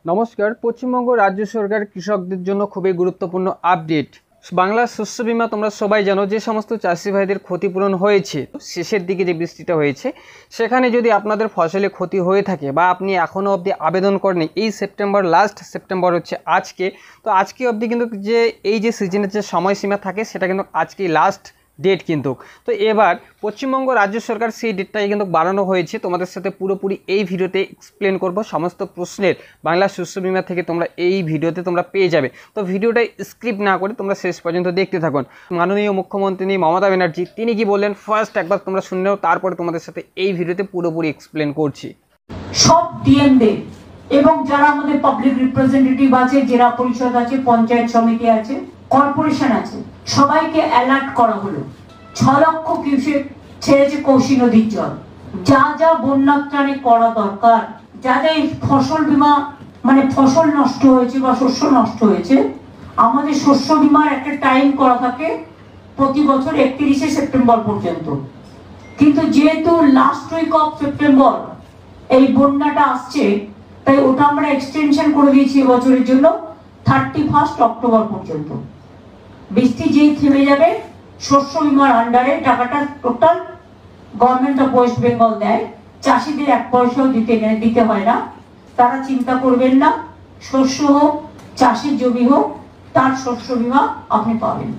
নমস্কার। পশ্চিমবঙ্গ রাজ্য সরকার কৃষকদের জন্য খুবই গুরুত্বপূর্ণ আপডেট। বাংলা শস্য বীমা তোমরা সবাই জানো, যে সমস্ত চাষি ভাইদের ক্ষতিপূরণ হয়েছে শেষের দিকে যে বৃষ্টিটা হয়েছে সেখানে যদি আপনাদের ফসলে ক্ষতি হয়ে থাকে বা আপনি এখনও অবধি আবেদন করেনি, এই সেপ্টেম্বর লাস্ট সেপ্টেম্বর হচ্ছে আজকে, তো আজকে অবধি কিন্তু যে এই যে সিজনের যে সময়সীমা থাকে সেটা কিন্তু আজকেই লাস্ট ডেট কিন্তু। তো এবার পশ্চিমবঙ্গ রাজ্য সরকার সেই ডেটটাকে কিন্তু বাড়ানো হয়েছে। তোমাদের সাথে পুরোপুরি এই ভিডিওতে এক্সপ্লেন করব, সমস্ত প্রশ্নের বাংলা শস্য বীমা থেকে তোমরা এই ভিডিওতে তোমরা পেয়ে যাবে। তো ভিডিওটা স্কিপ না করে তোমরা শেষ পর্যন্ত দেখতে থাকুন। মাননীয় মুখ্যমন্ত্রী মমতা ব্যানার্জি তিনি কি বললেন ফার্স্ট একবার তোমরা শুনে নাও, তারপরে তোমাদের সাথে এই ভিডিওতে পুরোপুরি এক্সপ্লেন করছি। সব ডিএমদের এবং যারা আমাদের পাবলিক রিপ্রেজেন্টেটিভ আছে, জেলা পরিষদ আছে, পঞ্চায়েত সমিতি আছে, কর্পোরেশন আছে, সবাইকে অ্যালার্ট করা হলো। 6 লক্ষ কিউসেক ছেড়েছে কৌশী নদীর জল। যা যা বন্যাত্রাণে করা দরকার, যাদের ফসল বীমা মানে ফসল নষ্ট হয়েছে বা শস্য নষ্ট হয়েছে, আমাদের শস্য বীমার একটা টাইম করা থাকে প্রতি বছর 31শে সেপ্টেম্বর পর্যন্ত। কিন্তু যেহেতু লাস্ট উইক অফ সেপ্টেম্বর এই বন্যাটা আসছে, তাই ওটা আমরা এক্সটেনশন করে দিয়েছি এবছরের জন্য 31 অক্টোবর পর্যন্ত। বৃষ্টি যেই থেমে যাবে শস্য বীমার আন্ডারে টাকাটা total government of West Bengal দেয়। চাষিদের 1 পয়সাও দিতে হয় না। তারা চিন্তা করবেন না, শস্য হোক চাষের জমি হোক তার শস্য বীমা আপনি পাবেন।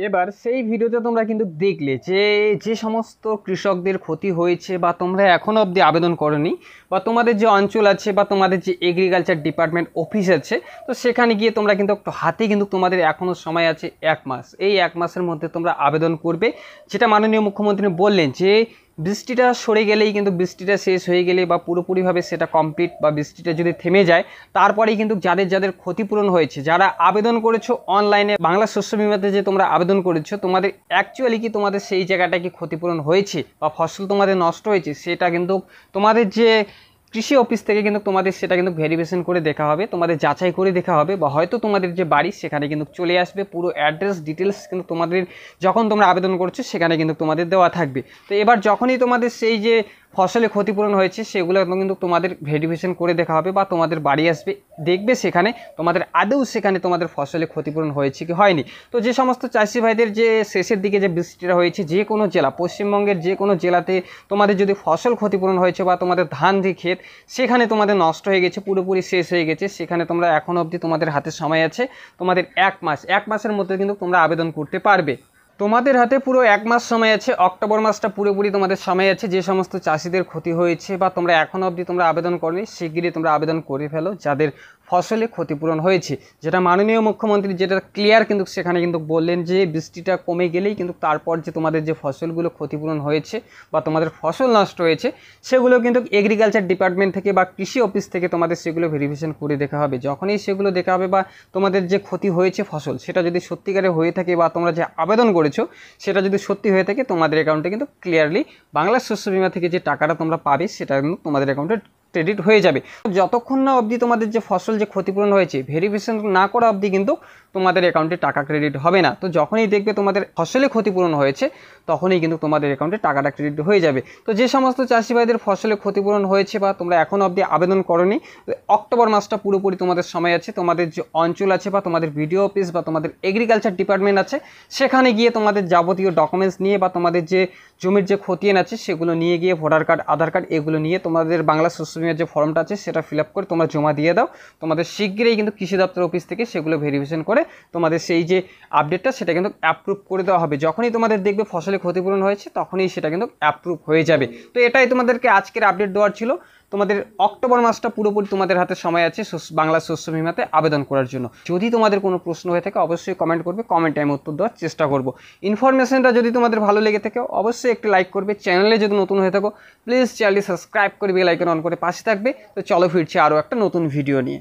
এবার সেই ভিডিওতে তোমরা কিন্তু দেখলে যে যে সমস্ত কৃষকদের ক্ষতি হয়েছে বা তোমরা এখনও অবধি আবেদন করনি, বা তোমাদের যে অঞ্চল আছে বা তোমাদের যে এগ্রিকালচার ডিপার্টমেন্ট অফিস আছে, তো সেখানে গিয়ে তোমরা কিন্তু একটু হাতে কিন্তু তোমাদের এখনও সময় আছে 1 মাস। এই 1 মাসের মধ্যে তোমরা আবেদন করবে। যেটা মাননীয় মুখ্যমন্ত্রী বললেন যে বৃষ্টিটা সরে গেলেই কিন্তু বৃষ্টিটা শেষ হয়ে গেলে বা পুরোপুরিভাবে সেটা কমপ্লিট বা বৃষ্টিটা যদি থেমে যায় তারপরেই কিন্তু যাদের যাদের ক্ষতিপূরণ হয়েছে, যারা আবেদন করেছো অনলাইনে বাংলা শস্য বীমাতে যে তোমরা আবেদন করেছো, তোমাদের অ্যাকচুয়ালি কি তোমাদের সেই জায়গাটা কি ক্ষতিপূরণ হয়েছে বা ফসল তোমাদের নষ্ট হয়েছে, সেটা কিন্তু তোমাদের যে কৃষি অফিস থেকে কিন্তু তোমাদের সেটা কিন্তু ভেরিফিকেশন করে দেখা হবে, তোমাদের যাচাই করে দেখা হবে, বা হয়তো তোমাদের যে বাড়ি সেখানে কিন্তু চলে আসবে পুরো অ্যাড্রেস ডিটেলস কিন্তু তোমাদের যখন তোমরা আবেদন করছো সেখানে কিন্তু তোমাদের দেওয়া থাকবে। তো এবার যখনই তোমাদের সেই যে ফসলে ক্ষতিপূরণ হয়েছে সেগুলো কিন্তু তোমাদের ভেরিফিকেশন করে দেখা হবে বা তোমাদের বাড়ি আসবে, দেখবে সেখানে তোমাদের আদৌ সেখানে তোমাদের ফসলে ক্ষতিপূরণ হয়েছে কি হয়নি। তো যে সমস্ত চাষি ভাইদের যে শেষের দিকে যে বৃষ্টিটা হয়েছে, যে কোনো জেলা পশ্চিমবঙ্গের যে কোনো জেলাতে তোমাদের যদি ফসল ক্ষতিপূরণ হয়েছে বা তোমাদের ধান যে ক্ষেত সেখানে তোমাদের নষ্ট হয়ে গেছে, পুরোপুরি শেষ হয়ে গেছে, সেখানে তোমরা এখনও অবধি তোমাদের হাতে সময় আছে, তোমাদের 1 মাসের মধ্যে কিন্তু তোমরা আবেদন করতে পারবে। তোমাদের হাতে পুরো 1 মাস সময় আছে, অক্টোবর মাসটা পুরোপুরি তোমাদের সময় আছে। যে সমস্ত চাষিদের ক্ষতি হয়েছে বা তোমরা এখনও অবধি তোমরা আবেদন করনি, শিগগিরই তোমরা আবেদন করে ফেলো যাদের ফসলে ক্ষতিপূরণ হয়েছে। যেটা মাননীয় মুখ্যমন্ত্রী যেটা ক্লিয়ার কিন্তু সেখানে কিন্তু বললেন যে বৃষ্টিটা কমে গেলেই কিন্তু তারপর যে তোমাদের যে ফসলগুলো ক্ষতিপূরণ হয়েছে বা তোমাদের ফসল নষ্ট হয়েছে সেগুলো কিন্তু এগ্রিকালচার ডিপার্টমেন্ট থেকে বা কৃষি অফিস থেকে তোমাদের সেগুলো ভেরিফিকেশন করে দেখা হবে। যখনই সেগুলো দেখা হবে বা তোমাদের যে ক্ষতি হয়েছে ফসল সেটা যদি সত্যিকারে হয়ে থাকে বা তোমরা যে আবেদন করেছো সেটা যদি সত্যি হয়ে থাকে, তোমাদের অ্যাকাউন্টে কিন্তু ক্লিয়ারলি বাংলা শস্য বীমা থেকে যে টাকাটা তোমরা পাবে সেটা কিন্তু তোমাদের অ্যাকাউন্টে ক্রেডিট হয়ে যাবে। যতক্ষণ না অবধি তোমাদের যে ফসল যে ক্ষতিপূরণ হয়েছে ভেরিফিকেশন না করা অবধি কিন্তু তোমাদের অ্যাকাউন্টে টাকা ক্রেডিট হবে না। তো যখনই দেখবে তোমাদের ফসলে ক্ষতিপূরণ হয়েছে তখনই কিন্তু তোমাদের অ্যাকাউন্টে টাকাটা ক্রেডিট হয়ে যাবে। তো যে সমস্ত চাষি ভাইদের ফসলে ক্ষতিপূরণ হয়েছে বা তোমরা এখনও অবধি আবেদন করোনি, অক্টোবর মাসটা পুরোপুরি তোমাদের সময় আছে। তোমাদের যে অঞ্চল আছে বা তোমাদের ভিডিও অফিস বা তোমাদের এগ্রিকালচার ডিপার্টমেন্ট আছে সেখানে গিয়ে তোমাদের যাবতীয় ডকুমেন্টস নিয়ে বা তোমাদের যে জমির যে খতিয়ান আছে সেগুলো নিয়ে গিয়ে ভোটার কার্ড, আধার কার্ড এগুলো নিয়ে তোমাদের বাংলা শস্য বীমার যে ফর্মটা আছে সেটা ফিল আপ করে তোমরা জমা দিয়ে দাও। তোমাদের শীঘ্রই কিন্তু কৃষি দপ্তর অফিস থেকে সেগুলো ভেরিফিকেশন করে তোমাদের সেই যে আপডেটটা সেটা কিন্তু অ্যাপ্রুভ করে দেওয়া হবে। যখনই তোমাদের দেখবে ফসলে ক্ষতিপূরণ হয়েছে তখনই সেটা কিন্তু অ্যাপ্রুভ হয়ে যাবে। তো এটাই তোমাদেরকে আজকের আপডেট দেওয়ার ছিল। তোমাদের অক্টোবর মাসটা পুরোপুরি তোমাদের হাতে সময় আছে বাংলা শস্য বীমাতে আবেদন করার জন্য। যদি তোমাদের কোনো প্রশ্ন হয়ে থাকে অবশ্যই কমেন্ট করবে, কমেন্টে আমি উত্তর দেওয়ার চেষ্টা করব। ইনফরমেশনটা যদি তোমাদের ভালো লেগে থাকে অবশ্যই একটি লাইক করবে। চ্যানেলে যদি নতুন হয়ে থাকো প্লিজ চ্যানেলটি সাবস্ক্রাইব করে বেল আইকন অন করে পাশে থাকবে। তো চলো ফিরছি আরও একটা নতুন ভিডিও নিয়ে।